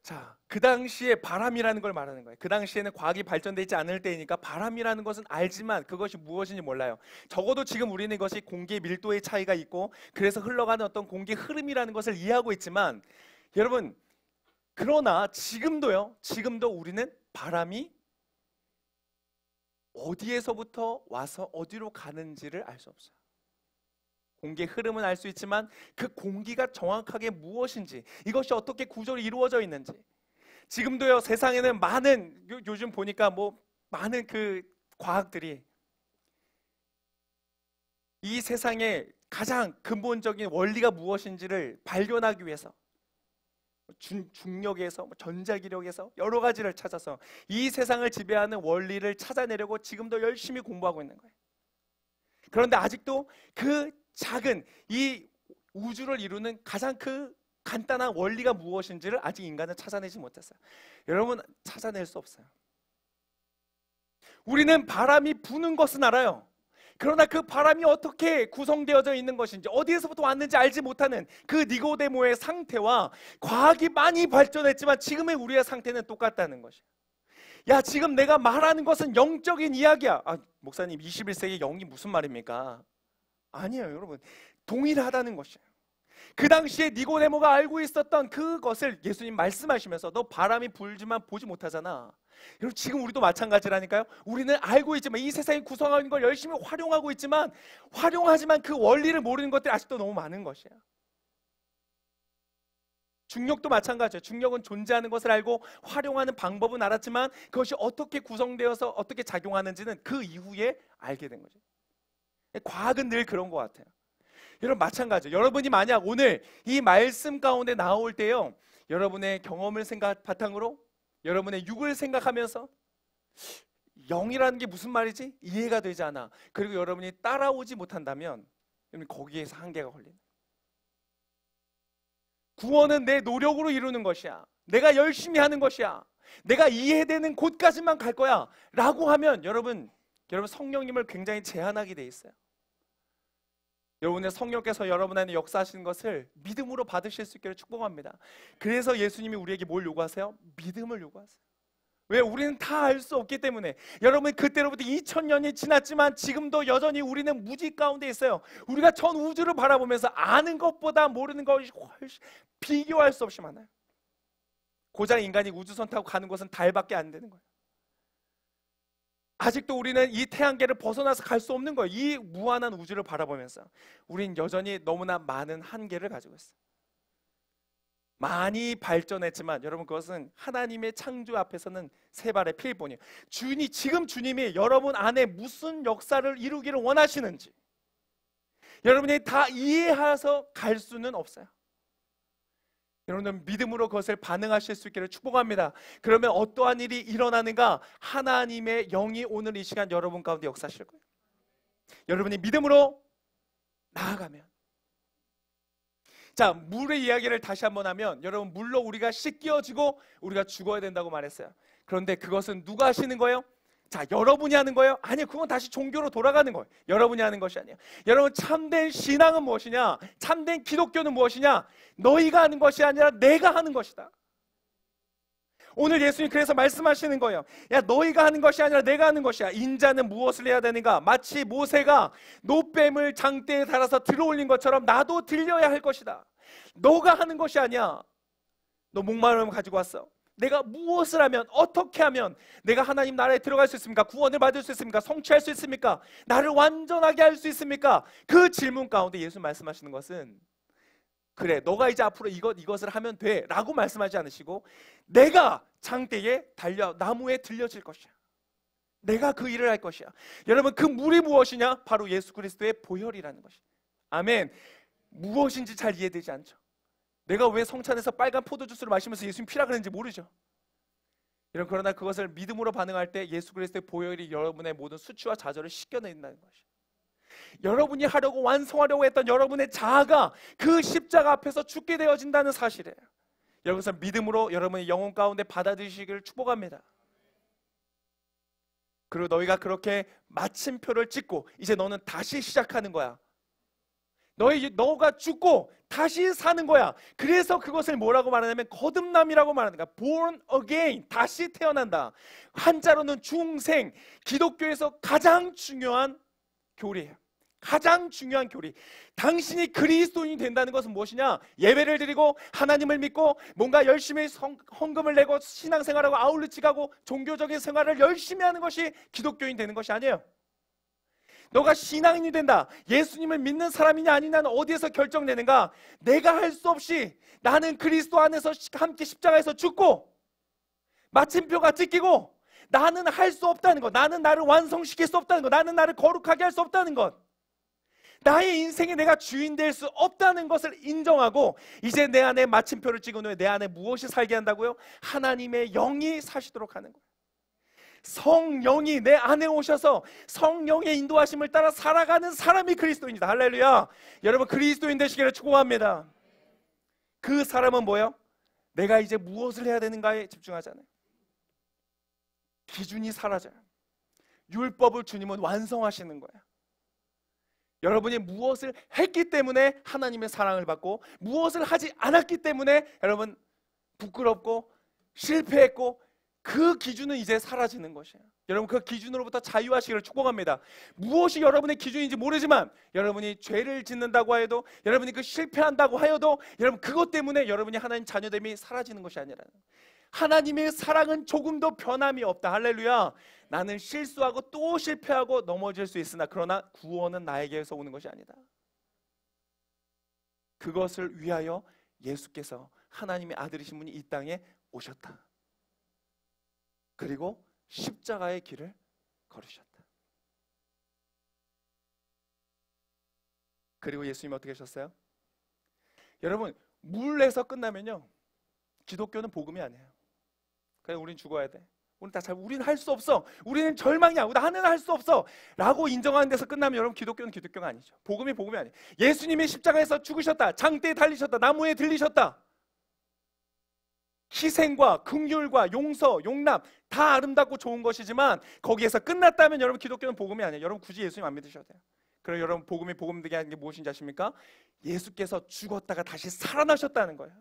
자, 그 당시에 바람이라는 걸 말하는 거예요. 그 당시에는 과학이 발전되어 있지 않을 때이니까 바람이라는 것은 알지만 그것이 무엇인지 몰라요. 적어도 지금 우리는 이것이 공기 밀도의 차이가 있고 그래서 흘러가는 어떤 공기 흐름이라는 것을 이해하고 있지만 여러분 그러나 지금도 우리는 바람이 어디에서부터 와서 어디로 가는지를 알 수 없어요. 공기의 흐름은 알 수 있지만 그 공기가 정확하게 무엇인지 이것이 어떻게 구조로 이루어져 있는지 지금도요 세상에는 많은 요즘 보니까 뭐 많은 그 과학들이 이 세상의 가장 근본적인 원리가 무엇인지를 발견하기 위해서 중력에서 전자기력에서 여러 가지를 찾아서 이 세상을 지배하는 원리를 찾아내려고 지금도 열심히 공부하고 있는 거예요. 그런데 아직도 그 작은 이 우주를 이루는 가장 그 간단한 원리가 무엇인지를 아직 인간은 찾아내지 못했어요. 여러분 찾아낼 수 없어요. 우리는 바람이 부는 것은 알아요. 그러나 그 바람이 어떻게 구성되어져 있는 것인지 어디에서부터 왔는지 알지 못하는 그 니고데모의 상태와 과학이 많이 발전했지만 지금의 우리의 상태는 똑같다는 것이에요. 야 지금 내가 말하는 것은 영적인 이야기야. 아 목사님 21세기 영이 무슨 말입니까? 아니에요 여러분 동일하다는 것이에요. 그 당시에 니고데모가 알고 있었던 그것을 예수님 말씀하시면서 너 바람이 불지만 보지 못하잖아. 여러분 지금 우리도 마찬가지라니까요. 우리는 알고 있지만 이 세상이 구성하는 걸 열심히 활용하지만 그 원리를 모르는 것들이 아직도 너무 많은 것이에요. 중력도 마찬가지예요. 중력은 존재하는 것을 알고 활용하는 방법은 알았지만 그것이 어떻게 구성되어서 어떻게 작용하는지는 그 이후에 알게 된 거죠. 과학은 늘 그런 것 같아요. 여러분 마찬가지예요. 여러분이 만약 오늘 이 말씀 가운데 나올 때요 여러분의 경험을 바탕으로 여러분의 육을 생각하면서 영이라는 게 무슨 말이지? 이해가 되지 않아. 그리고 여러분이 따라오지 못한다면 거기에서 한계가 걸리는. 구원은 내 노력으로 이루는 것이야. 내가 열심히 하는 것이야. 내가 이해되는 곳까지만 갈 거야 라고 하면 여러분 성령님을 굉장히 제한하게 돼 있어요. 여러분의 성령께서 여러분 안에 역사하시는 것을 믿음으로 받으실 수 있기를 축복합니다. 그래서 예수님이 우리에게 뭘 요구하세요? 믿음을 요구하세요. 왜? 우리는 다 알 수 없기 때문에. 여러분 그때로부터 2000년이 지났지만 지금도 여전히 우리는 무지 가운데 있어요. 우리가 전 우주를 바라보면서 아는 것보다 모르는 것이 훨씬 비교할 수 없이 많아요. 고작 인간이 우주선 타고 가는 곳은 달밖에 안 되는 거예요. 아직도 우리는 이 태양계를 벗어나서 갈 수 없는 거예요. 이 무한한 우주를 바라보면서 우린 여전히 너무나 많은 한계를 가지고 있어요. 많이 발전했지만 여러분 그것은 하나님의 창조 앞에서는 세 발의 필뿐이에요. 지금 주님이 여러분 안에 무슨 역사를 이루기를 원하시는지 여러분이 다 이해해서 갈 수는 없어요. 여러분은 믿음으로 그것을 반응하실 수 있기를 축복합니다. 그러면 어떠한 일이 일어나는가? 하나님의 영이 오늘 이 시간 여러분 가운데 역사하실 거예요. 여러분이 믿음으로 나아가면. 자, 물의 이야기를 다시 한번 하면 여러분 물로 우리가 씻겨지고 우리가 죽어야 된다고 말했어요. 그런데 그것은 누가 하시는 거예요? 자, 여러분이 하는 거예요? 아니요, 그건 다시 종교로 돌아가는 거예요. 여러분이 하는 것이 아니에요. 여러분 참된 신앙은 무엇이냐? 참된 기독교는 무엇이냐? 너희가 하는 것이 아니라 내가 하는 것이다. 오늘 예수님 그래서 말씀하시는 거예요. 야, 너희가 하는 것이 아니라 내가 하는 것이야. 인자는 무엇을 해야 되는가? 마치 모세가 노뱀을 장대에 달아서 들어올린 것처럼 나도 들려야 할 것이다. 너가 하는 것이 아니야. 너 목마름을 가지고 왔어. 내가 무엇을 하면, 어떻게 하면 내가 하나님 나라에 들어갈 수 있습니까? 구원을 받을 수 있습니까? 성취할 수 있습니까? 나를 완전하게 할 수 있습니까? 그 질문 가운데 예수 말씀하시는 것은 그래, 너가 이제 앞으로 이것을 하면 돼 라고 말씀하지 않으시고 내가 장대에 달려 나무에 들려질 것이야. 내가 그 일을 할 것이야. 여러분 그 물이 무엇이냐? 바로 예수 그리스도의 보혈이라는 것이야. 아멘. 무엇인지 잘 이해되지 않죠. 내가 왜 성찬에서 빨간 포도주스를 마시면서 예수님 피라 그랬는지 모르죠. 여러분 그러나 그것을 믿음으로 반응할 때 예수 그리스도의 보혈이 여러분의 모든 수치와 좌절을 씻겨낸다는 것이에요. 여러분이 하려고 완성하려고 했던 여러분의 자아가 그 십자가 앞에서 죽게 되어진다는 사실이에요. 여러분 그래서 믿음으로 여러분의 영혼 가운데 받아들이시기를 축복합니다. 그리고 너희가 그렇게 마침표를 찍고 이제 너는 다시 시작하는 거야. 너가 죽고 다시 사는 거야. 그래서 그것을 뭐라고 말하냐면 거듭남이라고 말하는 거야. Born again, 다시 태어난다. 한자로는 중생, 기독교에서 가장 중요한 교리예요. 가장 중요한 교리. 당신이 그리스도인이 된다는 것은 무엇이냐? 예배를 드리고 하나님을 믿고 뭔가 열심히 헌금을 내고 신앙생활하고 아울리치 가고 종교적인 생활을 열심히 하는 것이 기독교인 되는 것이 아니에요. 너가 신앙인이 된다. 예수님을 믿는 사람이냐 아니냐는 어디에서 결정되는가? 내가 할 수 없이 나는 그리스도 안에서 함께 십자가에서 죽고 마침표가 찍히고 나는 할 수 없다는 것. 나는 나를 완성시킬 수 없다는 것. 나는 나를 거룩하게 할 수 없다는 것. 나의 인생에 내가 주인 될 수 없다는 것을 인정하고 이제 내 안에 마침표를 찍은 후에 내 안에 무엇이 살게 한다고요? 하나님의 영이 사시도록 하는 거예요. 성령이 내 안에 오셔서 성령의 인도하심을 따라 살아가는 사람이 그리스도인이다. 할렐루야. 여러분 그리스도인 되시기를 축복합니다. 그 사람은 뭐예요? 내가 이제 무엇을 해야 되는가에 집중하잖아요. 기준이 사라져요. 율법을 주님은 완성하시는 거예요. 여러분이 무엇을 했기 때문에 하나님의 사랑을 받고 무엇을 하지 않았기 때문에 여러분 부끄럽고 실패했고 그 기준은 이제 사라지는 것이에요. 여러분 그 기준으로부터 자유하시기를 축복합니다. 무엇이 여러분의 기준인지 모르지만 여러분이 죄를 짓는다고 해도 여러분이 그 실패한다고 하여도 여러분 그것 때문에 여러분이 하나님 자녀됨이 사라지는 것이 아니라 하나님의 사랑은 조금도 변함이 없다. 할렐루야. 나는 실수하고 또 실패하고 넘어질 수 있으나 그러나 구원은 나에게서 오는 것이 아니다. 그것을 위하여 예수께서 하나님의 아들이신 분이 이 땅에 오셨다. 그리고 십자가의 길을 걸으셨다. 그리고 예수님이 어떻게 하셨어요? 여러분 물에서 끝나면요 기독교는 복음이 아니에요. 그냥 우린 죽어야 돼. 우리는 할 수 없어. 우리는 절망이야. 나는 할 수 없어. 라고 인정하는 데서 끝나면 여러분 기독교는 기독교가 아니죠. 복음이 아니에요. 예수님이 십자가에서 죽으셨다. 장대에 달리셨다. 나무에 들리셨다. 희생과 긍휼과 용서, 용납 다 아름답고 좋은 것이지만 거기에서 끝났다면 여러분 기독교는 복음이 아니에요. 여러분 굳이 예수님 안 믿으셔도 돼요. 그럼 여러분 복음이 복음되게 하는 게 무엇인지 아십니까? 예수께서 죽었다가 다시 살아나셨다는 거예요.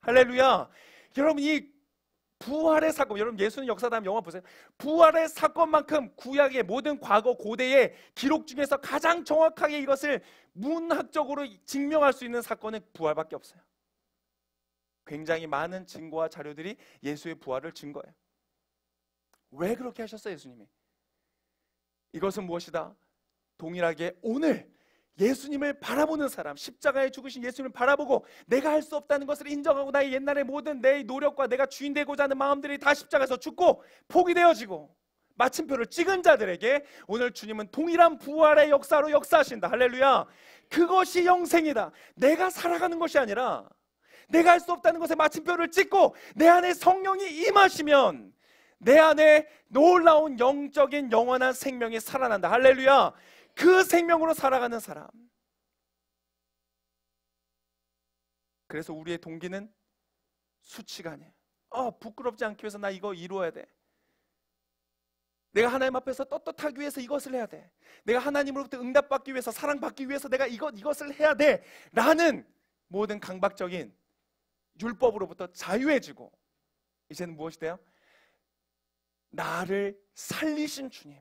할렐루야. 여러분 이 부활의 사건, 여러분 예수는 역사다음 영화 보세요. 부활의 사건만큼 구약의 모든 과거 고대의 기록 중에서 가장 정확하게 이것을 문학적으로 증명할 수 있는 사건은 부활밖에 없어요. 굉장히 많은 증거와 자료들이 예수의 부활을 증거해요. 왜 그렇게 하셨어요, 예수님이? 이것은 무엇이다? 동일하게 오늘 예수님을 바라보는 사람, 십자가에 죽으신 예수님을 바라보고 내가 할 수 없다는 것을 인정하고 나의 옛날의 모든 내 노력과 내가 주인 되고자 하는 마음들이 다 십자가에서 죽고 포기되어지고 마침표를 찍은 자들에게 오늘 주님은 동일한 부활의 역사로 역사하신다. 할렐루야. 그것이 영생이다. 내가 살아가는 것이 아니라 내가 할 수 없다는 것에 마침표를 찍고 내 안에 성령이 임하시면 내 안에 놀라운 영적인 영원한 생명이 살아난다. 할렐루야. 그 생명으로 살아가는 사람. 그래서 우리의 동기는 수치가 아니에요. 부끄럽지 않기 위해서 나 이거 이루어야 돼. 내가 하나님 앞에서 떳떳하기 위해서 이것을 해야 돼. 내가 하나님으로부터 응답받기 위해서, 사랑받기 위해서 내가 이것을 해야 돼 라는 모든 강박적인 율법으로부터 자유해지고 이제는 무엇이 돼요? 나를 살리신 주님,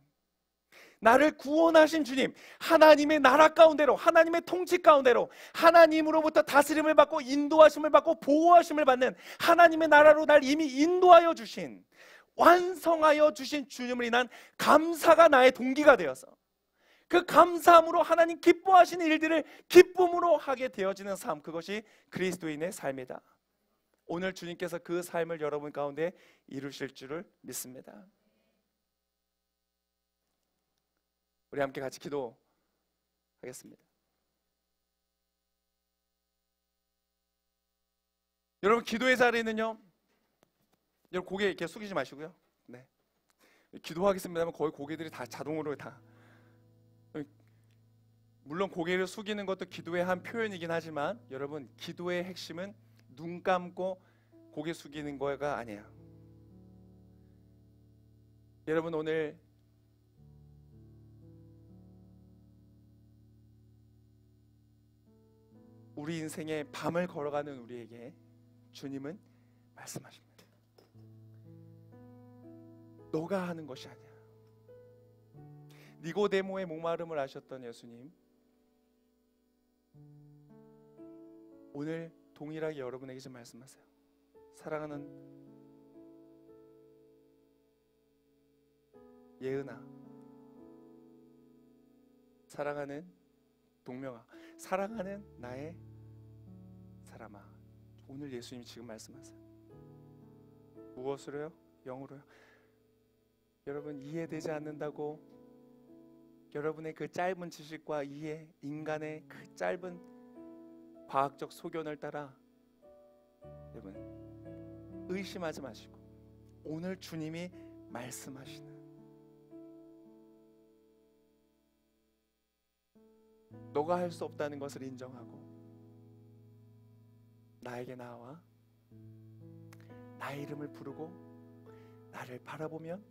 나를 구원하신 주님, 하나님의 나라 가운데로, 하나님의 통치 가운데로, 하나님으로부터 다스림을 받고 인도하심을 받고 보호하심을 받는 하나님의 나라로 날 이미 인도하여 주신, 완성하여 주신 주님을 인한 감사가 나의 동기가 되어서 그 감사함으로 하나님 기뻐하시는 일들을 기쁨으로 하게 되어지는 삶, 그것이 그리스도인의 삶이다. 오늘 주님께서 그 삶을 여러분 가운데 이루실 줄을 믿습니다. 우리 함께 같이 기도하겠습니다. 여러분, 기도의 자리는요, 여러분 고개 이렇게 숙이지 마시고요. 네. 기도하겠습니다 하면 거의 고개들이 다 자동으로 다, 물론 고개를 숙이는 것도 기도의 한 표현이긴 하지만 여러분, 기도의 핵심은 눈 감고 고개 숙이는 거가 아니에요. 여러분, 오늘 우리 인생의 밤을 걸어가는 우리에게 주님은 말씀하십니다. 너가 하는 것이 아니야. 니고데모의 목마름을 아셨던 예수님, 오늘 동일하게 여러분에게 좀 말씀하세요. 사랑하는 예은아, 사랑하는 동명아, 사랑하는 나의 사람아, 오늘 예수님 지금 말씀하세요. 무엇으로요? 영으로요. 여러분, 이해되지 않는다고 여러분의 그 짧은 지식과 이해, 인간의 그 짧은 과학적 소견을 따라 여러분 의심하지 마시고 오늘 주님이 말씀하시는, 너가 할 수 없다는 것을 인정하고 나에게 나와 나의 이름을 부르고 나를 바라보면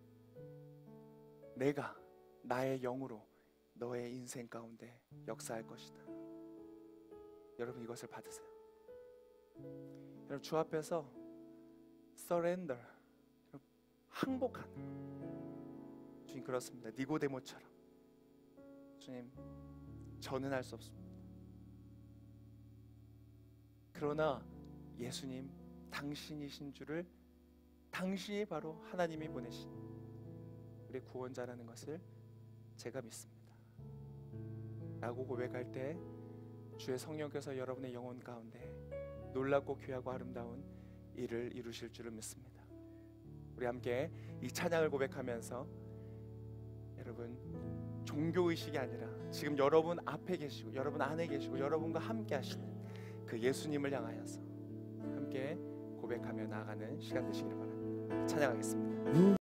내가 나의 영으로 너의 인생 가운데 역사할 것이다. 여러분, 이것을 받으세요. 여러분, 주 앞에서 surrender, 항복하는, 주님 그렇습니다. 니고데모처럼 주님, 저는 할 수 없습니다. 그러나 예수님, 당신이신 줄을, 당신이 바로 하나님이 보내신 우리 구원자라는 것을 제가 믿습니다 라고 고백할 때 주의 성령께서 여러분의 영혼 가운데 놀랍고 귀하고 아름다운 일을 이루실 줄을 믿습니다. 우리 함께 이 찬양을 고백하면서 여러분, 종교의식이 아니라 지금 여러분 앞에 계시고 여러분 안에 계시고 여러분과 함께 하시는 그 예수님을 향하여서 함께 고백하며 나아가는 시간 되시기를 바랍니다. 찬양하겠습니다.